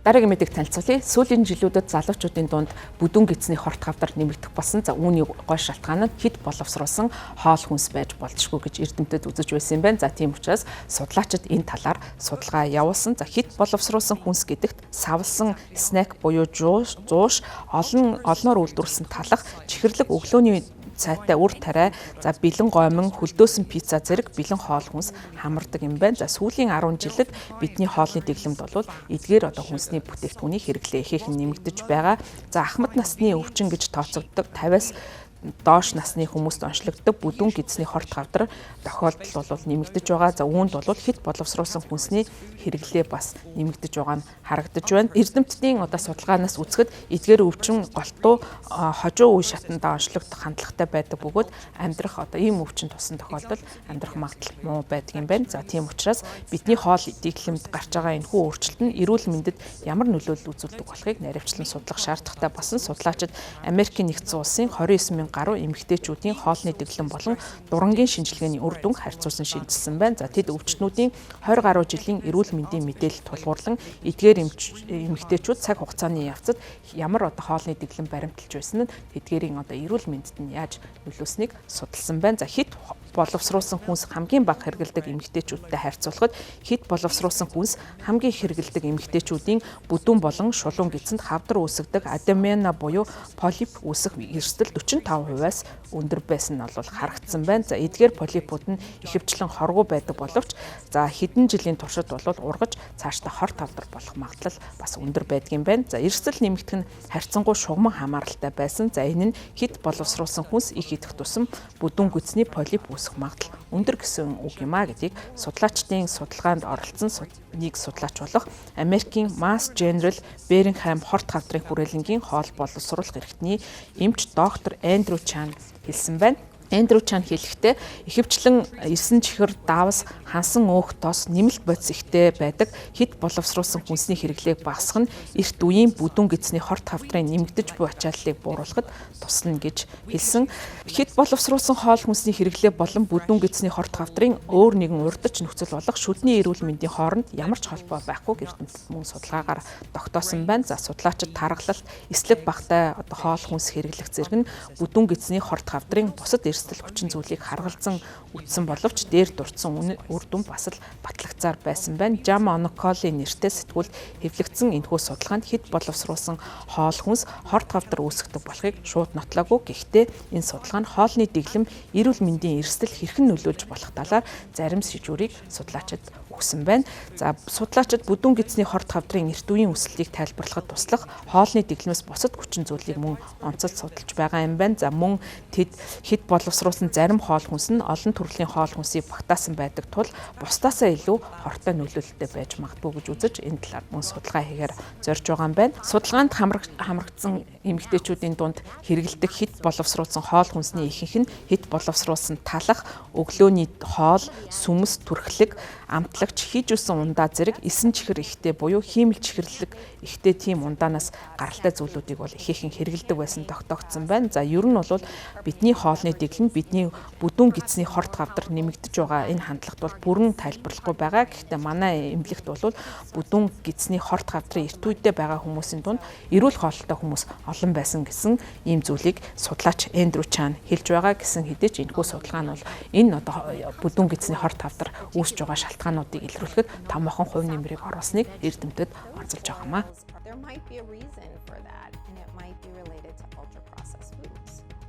Дараагийн мэдээг танилцуулъя. Сүүлийн жилүүдэд залуучуудын дунд бүдүүн гидсний хорт хавдар нэмэгдэх болсон. За үүний гол шалтгаан нь хэд боловсруулсан хоол хүнс байж болзошгүй гэж эрдэмтэд үзэж байсан юм байна. За тийм учраас судлаачид энэ талаар судалгаа явуулсан. За хэд боловсруулсан хүнс гэдэгт савлсан снэк буюу зууш олноор үйлдвэрлэсэн талах, чихэрлэг өглөөний цайтай үр тариа, за бэлэн гомин, хөлдөөсөн пицца зэрэг бэлэн хоол хүнс хамардаг юм байна. За сүүлийн 10 жилд бидний хоолны дэглэмд бол эдгээр хүнсний бүтээгдэхүүний хэрэглээ ихээхэн нэмэгдэж байгаа. За ахмад насны өвчин гэж тооцогддог 50-аас доош насны хүмүүст онцлогддог бүдүүн гидсний хорт хавдар тохиолдол бол нэмэгдэж байгаа. За үүнд бол хэд боловсруулсан хүнсний хэрэглээ бас нэмэгдэж байгаа нь харагдаж байна. Эрдэмтдийн судалгаанаас үзэхэд эдгээр өвчин голтуу хожуу үе шатанда онцлогдох хандлагатай байдаг бөгөөд амьдрах ийм өвчин тусан тохиолдолд амьдрах магадлал муу байдаг юм байна. За тийм учраас бидний хоол дэглэмд гарч байгаа энэхүү өөрчлөлт нь эрүүл мэндэд ямар нөлөөлөл үзүүлдэг болохыг наривчлан судлах шаардлагатай болсон. Судлаачид Америкийн нэгдсэн улсын 29,000 гаруй эмэгтэйчүүдийн хоолны дэглэм болон дурангийн шинжилгээний үр дүнг харьцуулсан шинжилсэн байна. За тэд өвчтнүүдийн 20 гаруй жилийн эрүүл мэндийн мэдээлэл тулгуурлан эдгээр эмэгтэйчүүд цаг хугацааны явцад ямар хоолны дэглэм баримталж байсан нь тэдгээрийн эрүүл мэндэд нь яаж нөлөөснийг судалсан байна. За хэд боловсруулсан хүнс хамгийн бага хэрэгэлдэг эмэгтэйчүүдтэй харьцуулахад хэд боловсруулсан хүнс хамгийн их хэрэгэлдэг эмэгтэйчүүдийн бүдүүн болон шулуун гидсэнд хавдар үүсгдэг аденомина буюу полип үүсэх эрсдэл 45%-аас өндөр байсан нь харагдсан байна. За эдгээр полипууд нь ихэвчлэн хоргоо байдаг боловч за хэдэн жилийн туршид ургаж цаашдаа хорт хавдар болох магадлал бас өндөр байдаг юм байна. За эрсдэл нэмэгдэх нь харьцангуй шугаман хамааралтай байсан. За энэ нь хэд боловсруулсан хүнс их идэх тусам бүдүүн гидсний полип үүсэх магадлал өндөр гэсэн үг юм а гэдгийг судлаачдын судалгаанд оролцсон нэг судлаач болох Америкийн Mass General Brigham хорт хавдрын хүрээлэнгийн хоол боловсруулах эрхтний эмч доктор Эндрю Чан хэлсэн байна. Эндрю Чан хэлэхдээ ихэвчлэн эсэн чихэр, давс, хансан өөх тос, нэмэлт бодис ихтэй байдаг хэд боловсруулсан хүнсний хэрэглээг багасгах нь эрт үеийн бүдүүн гидсний хорт хавдрын нэмэгдэж буй ачааллыг бууруулахад туслана гэж хэлсэн. Хэд боловсруулсан хоол хүнсний хэрэглээ болон бүдүүн гидсний хорт хавдрын өөр нэгэн урьдчилан нөхцөл болох шүдний эрүүл мэндийн хооронд ямар ч холбоо байхгүйг эрдэмтэд мөн судалгаагаар тогтоосон байна. За судлаачид тархалт, эслэг багтай хоол хүнс хэрэглэх зэрэг нь бүдүүн гидсний хорт хавдрын бусад эрсдэл хүчин зүйлийг харгалзан үтсэн боловч дээр дурдсан үр дүн бас л батлагцаар байсан байна. Жам Оноколи нэртэй сэтгүүл хэвлэгдсэн энэхүү судалгаанд хэд боловсруулсан хоол хүнс хорт хавдар үүсгдэг болохыг шууд нотлоогүй. Гэхдээ энэ судалгаа нь хоолны дэглэм эрүүл мэндийн эрсдэл хэрхэн нөлөөлж болох талаар зарим сэжүүрийг судлаачид өгсөн байна. За судлаачид бүдүүн гидсний хорт хавдрын эрт үеийн өсөлтийг тайлбарлахад туслах хоолны дэглэмээс бусад хүчин зүйлийг мөн онцолж судалж байгаа юм байна. За мөн тэд хэд боловсруулсан зарим хоол хүнс нь олон төрлийн хоол хүнсийг багтаасан байдаг тул бусдаасаа илүү хортой нөлөөлөлтэй байж магадгүй гэж үзэж энэ талаар мөн судалгаа хийхээр зорж байгаа юм байна. Судалгаанд хамрагдсан эмэгтэйчүүдийн дунд хэрэгэлдэг хэд боловсруулсан хоол хүнсний ихэнх нь хэд боловсруулсан талах, өглөөний хоол, сүмс, түрхлэг, амтлагч, хийж үсэн ундаа зэрэг эсэн чихэр ихтэй буюу хиймэл чихэрлэг ихтэй тийм ундаанаас гаралтай зүйлүүдийг бол ихээхэн хэрэгэлдэг байсан тогтоогдсон байна. За ер нь бол бидний хоолны дэглэм бидний бүдүүн гидсний хорт хавдар нэмэгдэж байгаа энэ хандлагт бол бүрэн тайлбарлахгүй байгаа. Гэхдээ манай эмнэлэгт бол бүдүүн гидсний хорт хавдрын эрт үедээ байгаа хүмүүсийн дунд эрүүл хоолтой хүмүүс олон байсан гэсэн ийм зүйлийг судлаач Эндрю Чан хэлж байгаа гэсэн хэдий ч энэхүү судалгаа нь бол энэ бүдүүн гидсний хорт хавдар үүсэж байгаа шалтгаануудыг илрүүлэхэд томоохон хувь нэмрийг оруулсныг эрдэмтэд онцолж байгаа юм а. There might be a reason for that, and it might be related to ultra